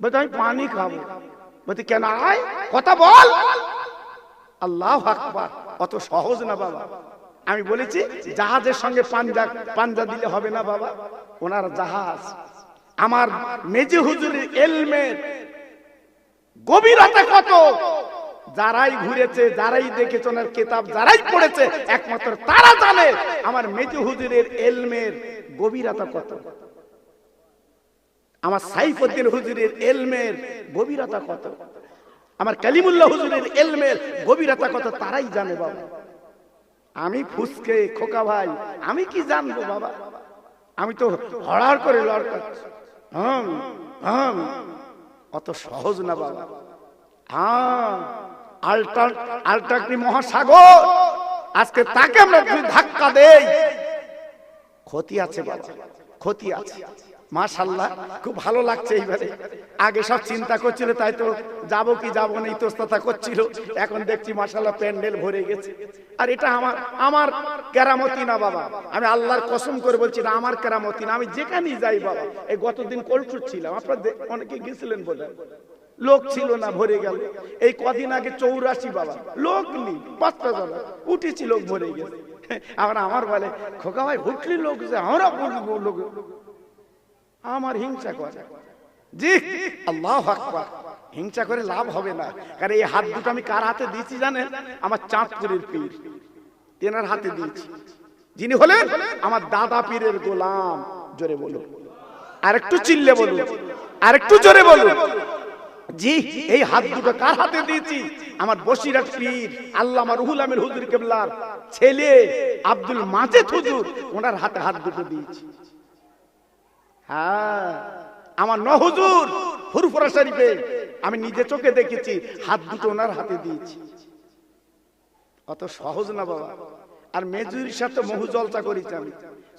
বলতে আমি পানি খাবো। বলতে কেন? আয় কথা বল। আল্লাহু আকবার। অত সহজ না বাবা। আমি বলেছি জাহাজের সঙ্গে পাঞ্জা দিলে হবে না বাবা, ওনার জাহাজ। আমার মেজি হুজুরের ইলমের গভীরতা কত, যারাই ঘুরেছে, যারাই দেখেছে, ওনার কিতাব যারাই পড়েছে, একমাত্র তারা জানে আমার মেজি হুজুরের ইলমের গভীরতা কত, আমার সাইফুদ্দিন হুজুরের ইলমের গভীরতা কত, আমার কালিমুল্লাহ হুজুরের ইলমের গভীরতা কত, তারাই জানে বাবা। আমি ফুসকে খোকা ভাই, আমি কি জানবো বাবা? আমি তো হড়ার করে লড়কাচ্ছি। অত সহজ না বাবা। হ্যাঁ, আলটাগ্নি মহাসাগর, আজকে তাকে আমরা ধাক্কা দেই, ক্ষতি আছে বাবা, ক্ষতি আছে। মাশাআল্লাহ, খুব ভালো লাগছে এইবারে। আগে সব চিন্তা করছিল, তাই তো যাবো কি যাবো না ইতস্ততা করছিল। এখন দেখছি মাশাআল্লাহ প্যান্ডেল ভরে গেছে। আর এটা আমার কেরামতি না বাবা, আমি আল্লাহর কসম করে বলছি না, আমার কেরামতি না। আমি যেখানেই যাই বাবা, এই গতদিন কলচুর ছিলাম, আপনারা অনেকে গেছিলেন বোধহয়, লোক ছিল না, ভরে গেল। এই কদিন আগে 84 বাবা, লোক নেই, 5টা জায়গা উঠেছি, লোক ভরে গেছে। আবার আমার বলে, খোকা ভাই উঠলি লোক যে আমরা বলবো, লোক আমার হিংসা করে। জি আল্লাহু আকবার, হিংসা করে লাভ হবে না। কারণ এই হাত দুটো আমি কার হাতে দিয়েছি জানেন? আমার চাঁদপুরের পীর, তেনার হাতে দিয়েছি, যিনি হলেন আমার দাদা পীরের গোলাম। জোরে বলুন, আরেকটু চিল্লে বলুন, আরেকটু জোরে বলুন। জি, এই হাত দুটো কার হাতে দিয়েছি? আমার বসিরহাট পীর আল্লামা রুহুল আমিন হুজুর কেবলার ছেলে আব্দুল মাজেদ হুজুর, ওনার হাতে হাত দুটো দিয়েছি। হ্যাঁ, আমার ন হুজুর ফুরফুরা শরীফে আমি নিজে চোখে দেখেছি, হাত দুটো ওনার হাতে দিয়েছি। অত সহজ না বাবা। আর মেজুরির সাথে বহু জলসা করেছি, আমি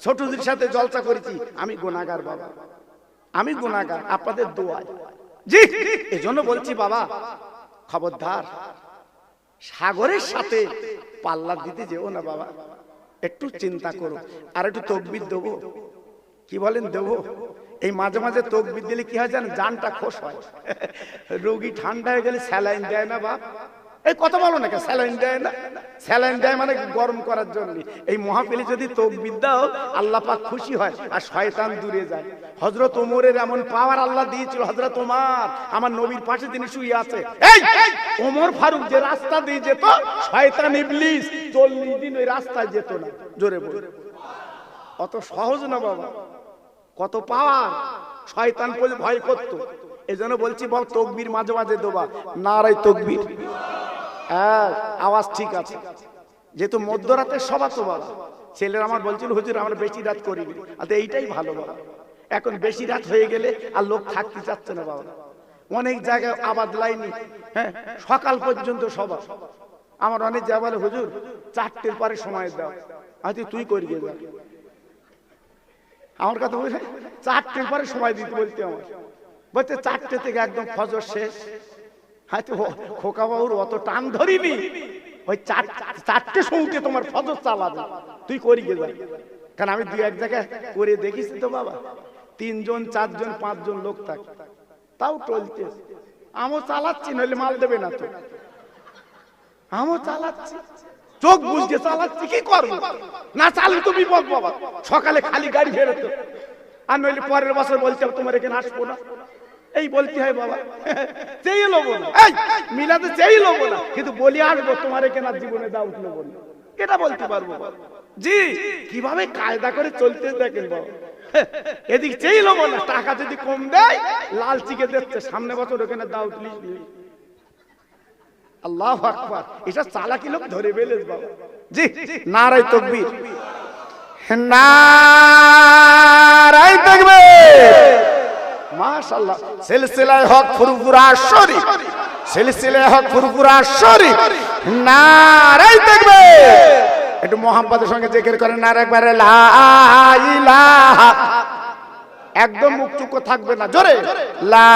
ছোটদের সাথে জলসা করেছি। আমি গুনাহগার বাবা, আমি গুনাহগার, আপনাদের দোয়ায়। জি, এজন্য বলছি বাবা, খবরদার সাগরের সাথে পাল্লা দিতে যেও না বাবা। একটু চিন্তা করো। আর একটু তাকবীর দেবো, কি বলেন দেবো? এই মাঝে মাঝে তাকবীর দিলে কি হয় জানেন? জানটা খোশ হয়। রোগী ঠান্ডা হয়ে গেলে স্যালাইন দেয় না বাপ? এই কথা বলো না, স্যালাইন দেয় না? স্যালাইন দেয় মানে গরম করার জন্য। এই মাহফিলে যদি তাকবীর দাও, আল্লাহ পাক খুশি হয় আর শয়তান দূরে যায়। হযরত ওমরের এমন পাওয়ার আল্লাহ দিয়েছিল, হযরত ওমর আমার নবীর পাশে তিনি শুয়ে আছে। এই ওমর ফারুক যে রাস্তা দিয়ে যেত, শয়তান ইবলিস 40 দিন ওই রাস্তায় যেত না। জোরে বল। অত সহজ না বাবা, কত পাওয়ার। শয়তান ভয় করত, এই জন্য বলছি বল তকবীর মাঝে মাঝে দেবা, নারায়ে তাকবীর। হ্যাঁ আওয়াজ ঠিক আছে, যেহেতু মধ্যরাতে সভা তো বাবা। ছেলেরা আমার বলছিল হুজুর আমরা বেশি রাত করিনি, আর এইটাই ভালো বাবা। এখন বেশি রাত হয়ে গেলে আর লোক থাকতে চাচ্ছে না বাবা। অনেক জায়গায় আবাদ লাইনি, হ্যাঁ সকাল পর্যন্ত সভা। আমার অনেক যা বলে হুজুর 4টের পরে সময় দাও, হয়তো তুই করিয়ে যা। আমার কথা বলে 4টের পরে সময় দিতে বলতে, আমার বলতে 4টে থেকে একদম ফজর শেষ। হয়তো খোকা বাবুর অত টান ধরিনি, ওই 4টে সময় তোমার ফজর চালাবে, তুই করিয়ে যা। কারণ আমি 2-1 জায়গায় করে দেখিস তো বাবা, 3 জন 4 জন 5 জন লোক থাকে, তাও চলতে। আমিও চালাচ্ছি, নইলে মাল দেবে না তো। আমিও চালাচ্ছি, চোখ বুঝতে চালাচ্ছি, কি করবো না চালু তো বিপদ বাবা। সকালে খালি গাড়ি ফেরতো, আর নইলে পরের বছর বলতে তোমার এখানে আসবো না, এই বলতে হয় বাবা। চেয়ে লোবো না, এই মিলাতে চেয়ে লোবো না, কিন্তু বলি আসবো তোমার এখানে জীবনে দাউদ নেবো না, এটা বলতে পারবো জি। কিভাবে কায়দা করে চলতে দেখেন বাবা। এদিক চেয়ে লোবো না, টাকা যদি কম দেয় লালচিকে দিচ্ছে, সামনে বছর ওখানে দাউদ লিস। আল্লাহু আকবার, এটা চালাকি লোক ধরে বেলেস বাবা জি। নারায়ে তাকবীর, নারায়ে তাকবীর, মাশাআল্লাহ। সিলসিলায়ে হক ফুরফুরা শরীফ, সিলসিলায়ে হক ফুরফুরা শরীফ, নারায়ে তাকবীর। একটু মোহাম্মদের সঙ্গে জিকির করেন, আর একবারে লা ইলাহা, একদম মুখ থাকবে না, জোরে লা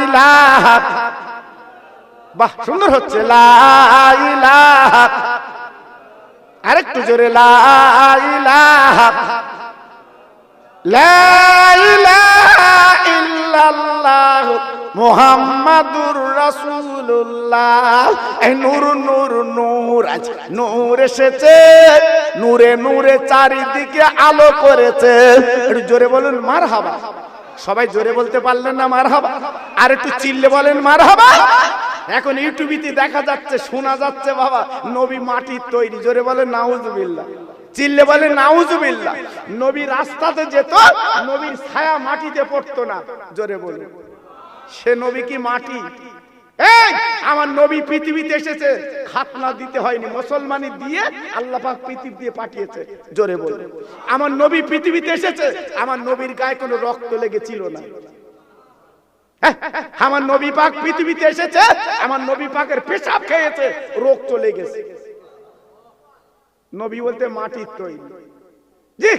ইলাহা। বাহ সুন্দর হচ্ছে, লা ইলাহা। আরেকটু জোরে লা ইলাহা, লা ইলাহা ইল্লাল্লাহ মুহাম্মাদুর রাসূলুল্লাহ। এই নূর নূর নূর, আজ নূর এসেছে, নূরে নূরে চারিদিকে আলো করেছে। একটু জোরে বলুন মারহাবা। সবাই জোরে বলতে পারলেন না মারহাবা? আর একটু চিল্লে বলেন মারহাবা। এখন ইউটিউবে দেখা যাচ্ছে, শোনা যাচ্ছে বাবা নবী মাটির তৈরি, জোরে বলেন নাউজুবিল্লাহ। চিল্লে বলে নাউজুবিল্লাহ। নবী রাস্তাতে যেত, নবীর ছায়া মাটিতে পড়তো না, জোরে বলুন। সে নবী কি মাটি? এই আমার নবী পৃথিবীতে এসেছে, খাতনা দিতে হয়নি, মুসলমানি দিয়ে আল্লাহ পাক পৃথিবী দিয়ে পাঠিয়েছে, জোরে বলুন। আমার নবী পৃথিবীতে এসেছে, আমার নবীর গায়ে কোনো রক্ত লেগেছিল না। আমার নবী পাক পৃথিবীতে এসেছে, আমার নবী পাকের পেশাব খেয়েছে, রোগ চলে গেছে। নবী বলতে মাটির তৈরি, জি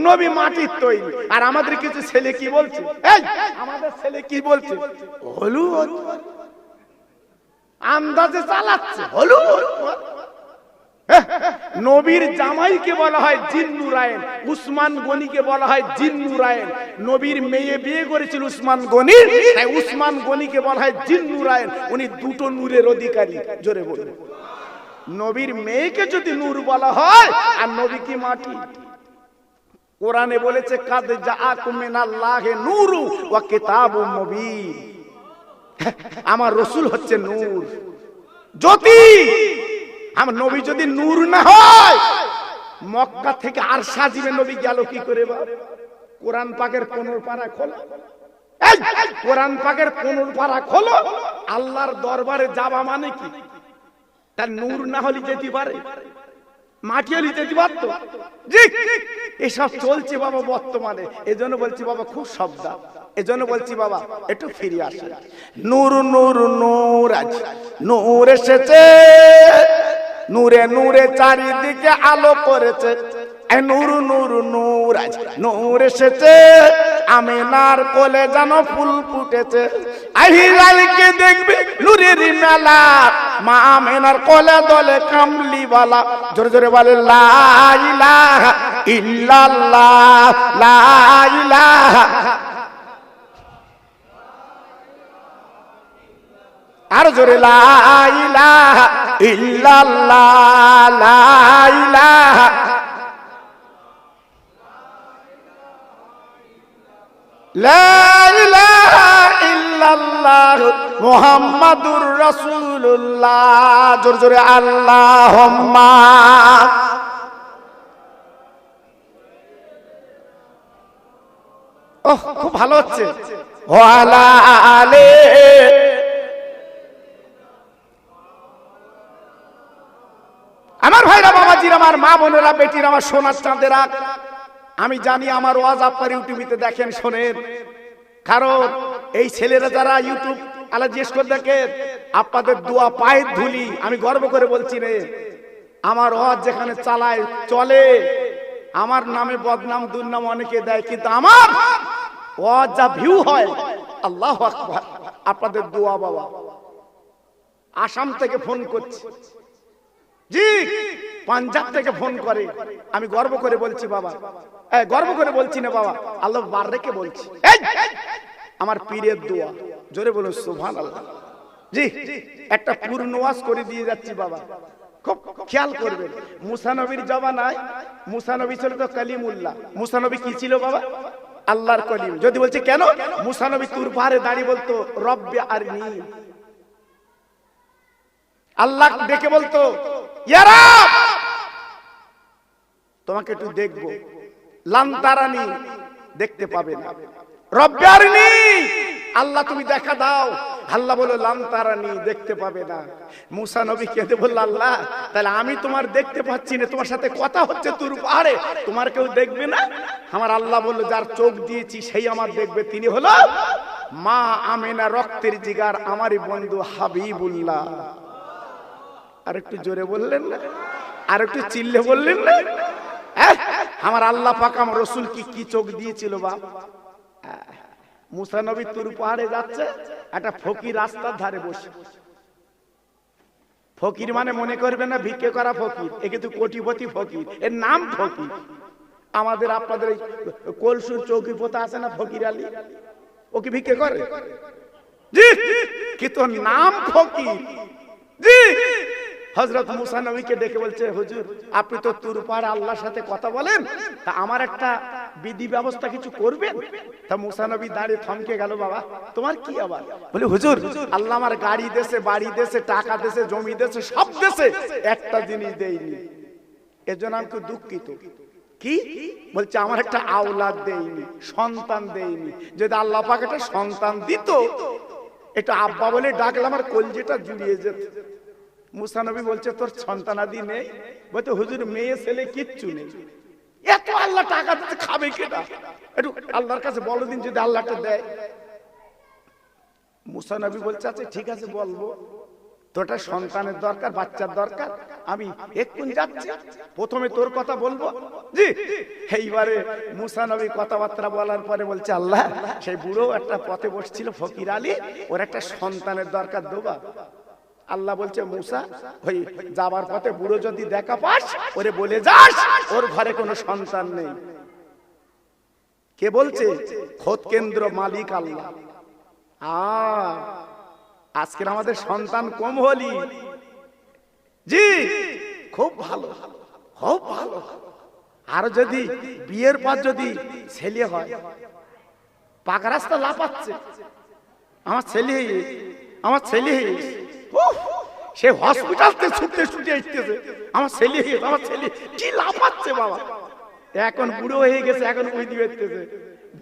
নবী মাটির তৈরি। আর আমাদের কিছু ছেলে কি বলছে, এই আমাদের ছেলে কি বলছে, হলু আন্দাজে চালাচ্ছে, হলু। নবীর জামাইকে বলা হয় জিন্নুরায়েন, উসমান গনিকে বলা হয় জিন্নুরায়েন। নবীর মেয়ে বিয়ে করেছিল উসমান গনি, তাই উসমান গনিকে বলা হয় জিন্নুরায়েন। উনি দুটো নূরের অধিকারী, জোরে বলুন। নবীর মেয়েকে যদি নূর বলা হয়, আর নবী কি মাটি? কোরআনে বলেছে কাদ জাআকুম মিনাল্লাহি নূরু ওয়া কিতাবুম মুবিন। আমার রাসূল হচ্ছে নূর, জ্যোতি। আমার নবী যদি নূর না হয়, মক্কা থেকে আর সাজিবে নবী গেল কি করে? কোরআন পাকের 15 পারা খোলো, এই কোরআন পাকের 15 পারা খোলো। আল্লাহর দরবারে যাওয়া মানে কি? তার নূর না হলে যেতে পারে? মাটি হলে যেতে পারতো? জি এসব চলছে বাবা বর্তমানে। এজন্য বলছি বাবা খুব সাবধান, এজন্য বলছি বাবা একটু ফিরে আসে। নূর নূর নূর, আজ নূর এসেছে, নূরে নূরে চারিদিকে আলো করেছে। নূর নূর নূর, আজ নূর এসেছে, আমিনার কোলে যেন ফুল ফুটেছে। আহিলালকে দেখবে নূরের মেলা, মা আমিনার কোলে দলে কামলিওয়ালা। জোরে জোরে বলে লা ইলাহা ইল্লাল্লাহ, লা ইলাহা। আর জোরে লা ইলাহা ইল্লাল্লাহ, লা ইলাহা। লা ইলাহা ইল্লাল্লাহ মুহাম্মাদুর রাসূলুল্লাহ। জোরে জোরে আল্লাহুম্মা। ওহ খুব ভালো হচ্ছে। ওয়ালা আলে আমার ভাইরা, বাবাজির, আমার মা বোনেরা, বেটির, আমার সোনার চাঁদেরা, আমি জানি আমার ওয়াজ আপনার ইউটিউবে দেখেন, শোনেন। কারণ এই ছেলেরা যারা ইউটিউব আলা জিজ্ঞেস করে দেখেন, আপনাদের দোয়া পায়ের ধুলি, আমি গর্ব করে বলছি রে, আমার ওয়াজ যেখানে চালায় চলে, আমার নামে বদনাম দুর্নাম অনেকে দেয়, কিন্তু আমার ওয়াজ যা ভিউ হয়, আল্লাহু আকবার, আপনাদের দোয়া। বাবা আসাম থেকে ফোন করছে, জি পাঞ্জাব থেকে ফোন করে, আমি গর্ব করে বলছি বাবা, গর্ব করে বলছি না বাবা, আল্লাহ বার রেখে বলছি, আমার পীরের দোয়া, জোরে বলুন সুবহানাল্লাহ। জি একটা পূর্ণ ওয়াজ করে দিয়ে যাচ্ছি বাবা, খুব খেয়াল করবেন। মুসা নবীর জমানায়, মুসা নবী ছিল তো কালিমুল্লাহ। মুসা নবী কি ছিল বাবা? আল্লাহর কলিম। যদি বলছে কেন, মুসা নবী তুর পাহাড়ে দাঁড়িয়ে বলতো রব্বি আরনি, আল্লাহ ডেকে বলতো ইয়া রব, তোমাকে একটু দেখবো, লান তারানি, দেখতে পাবে না। রব্বি আরনি, আল্লাহ তুমি দেখা দাও। আল্লাহ বলল লান তারানি, দেখতে পাবে না। মুসা নবী কেঁদে বলল আল্লাহ, তাহলে আমি তোমার দেখতে পাচ্ছি না, তোমার সাথে কথা হচ্ছে তুর পাহাড়ে, তোমার কেউ দেখবে না? আমার আল্লাহ বলল যার চোখ দিয়েছি সেই আমার দেখবে, তিনি হলো মা আমেনা, রক্তের জিগার, আমারই বন্ধু হাবিবুল্লাহ। আর একটু জোরে বললেন না? আর একটু চিল্লে বললেন না? আমার আল্লাহ পাক আমার রাসূল কি চোখ দিয়েছিল বাপ। মুসা নবী তুর পাহাড়ে যাচ্ছে, একটা ফকির রাস্তার ধারে বসে। ফকির মানে মনে করবে না ভিক্ষে করা ফকির, এ কিন্তু কোটিপতি ফকির, এর নাম ফকির। আমাদের আপনাদের কলসুর চৌকি পোতা আছে না ফকির আলী, ও কি ভিক্ষে করে? জি, কিন্তু নাম ফকির। জি, হযরত মুসা নবীকে ডেকে বলছে হুজুর, আপনি তো তুর পাহাড়ে আল্লাহর সাথে কথা বলেন, তা আমার একটা বিধি ব্যবস্থা কিছু করবেন? তা মুসা নবী দাঁড়িয়ে থমকে গেল। বাবা তোমার কি আবার? বলে হুজুর, আল্লাহ আমার গাড়ি দেশে, বাড়ি দেশে, টাকা দেশে, জমি দেশে, সব দেশে, একটা জিনিস দেয়নি, এজন্য আমি খুব দুঃখিত। কি বলছে? আমার একটা আওলাদ দেয়নি, সন্তান দেয়নি। যদি আল্লাহ পাক একটা সন্তান দিত, এটা আব্বা বলে ডাকলে আমার কলজেটা জুড়িয়ে যেত। মুসা নবী বলছে তোর সন্তানাদি নেই? বলতে হুজুর মেয়ে ছেলে কিচ্ছু নেই। এত আল্লাহ টাকা দিতে খাবে কেটা? একটু আল্লাহর কাছে বলো দিন যদি আল্লাহটা দেয়। মুসা নবী বলছে আচ্ছা ঠিক আছে বলবো, তোরটা সন্তানের দরকার, বাচ্চার দরকার, আমি এক্ষুনি যাচ্ছি, প্রথমে তোর কথা বলবো। জি, এইবারে মুসা নবী কথাবার্তা বলার পরে বলছে আল্লাহ, সেই বুড়ো একটা পথে বসছিল ফকির আলী, ওর একটা সন্তানের দরকার দেবা। আল্লাহ বলছে মুসা, ওই যাবার পথে বুড়ো যদি দেখা পাস, ওরে বলে যাস ওর ঘরে কোনো সন্তান নেই। কে বলছে? খোদ কেন্দ্র মালিক আল্লাহ। আজকের আমাদের সন্তান কম হলি, জি খুব ভালো, খুব ভালো। আর যদি বিয়ের পর যদি ছেলে হয়, পাকা রাস্তা লাফাচ্ছে, আমার ছেলে, আমার ছেলে, সে হসপিটালতে ছুটতে ছুটে আসতেছে, আমার ছেলে, আমার ছেলে, কি লাফাচ্ছে বাবা। এখন বুড়ো হয়ে গেছে, এখন বুঝতে পারতেছে।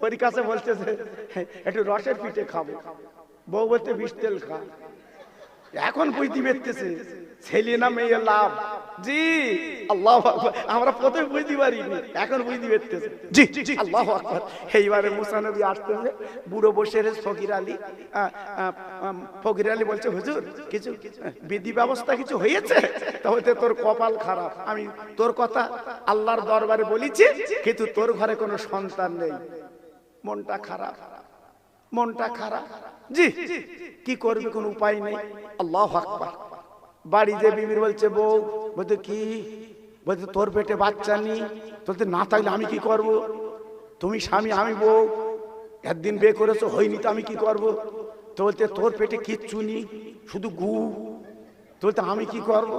বড়ি কাছে বলতেছে একটু রসের পিঠে খাবো, বউ বলতে বিষ তেল খা। এখন বুঝতে পারতেছে ছেলে না মেয়ে লাভ। জি আল্লাহু আকবার, আমরা প্রথমে বুঝতে পারিনি, এখন বুঝতে পারতেছে। জি আল্লাহু আকবার। এইবারে মুসা নবী আসতেছে, বুড়ো বসে রে ফকির আলী। ফকির আলী বলছে হুজুর, কিছু বিধি ব্যবস্থা কিছু হয়েছে? তাহলে তোর কপাল খারাপ, আমি তোর কথা আল্লাহর দরবারে বলেছি, কিন্তু তোর ঘরে কোনো সন্তান নেই, মনটা খারাপ, মনটা খারাপ। জি কি করবে, কোনো উপায় নেই। আল্লাহু আকবার। বাড়ি যে বিবির বলছে বউ, বলতে কি? বলতে তোর পেটে বাচ্চা নেই, বলতে না থাকলে আমি কি করব? তুমি স্বামী, আমি বউ, একদিন বিয়ে করেছো, হয়নি তো আমি কি করব? তো বলতে তোর পেটে কিচ্ছু নেই, শুধু গু, তো বলতে আমি কি করব?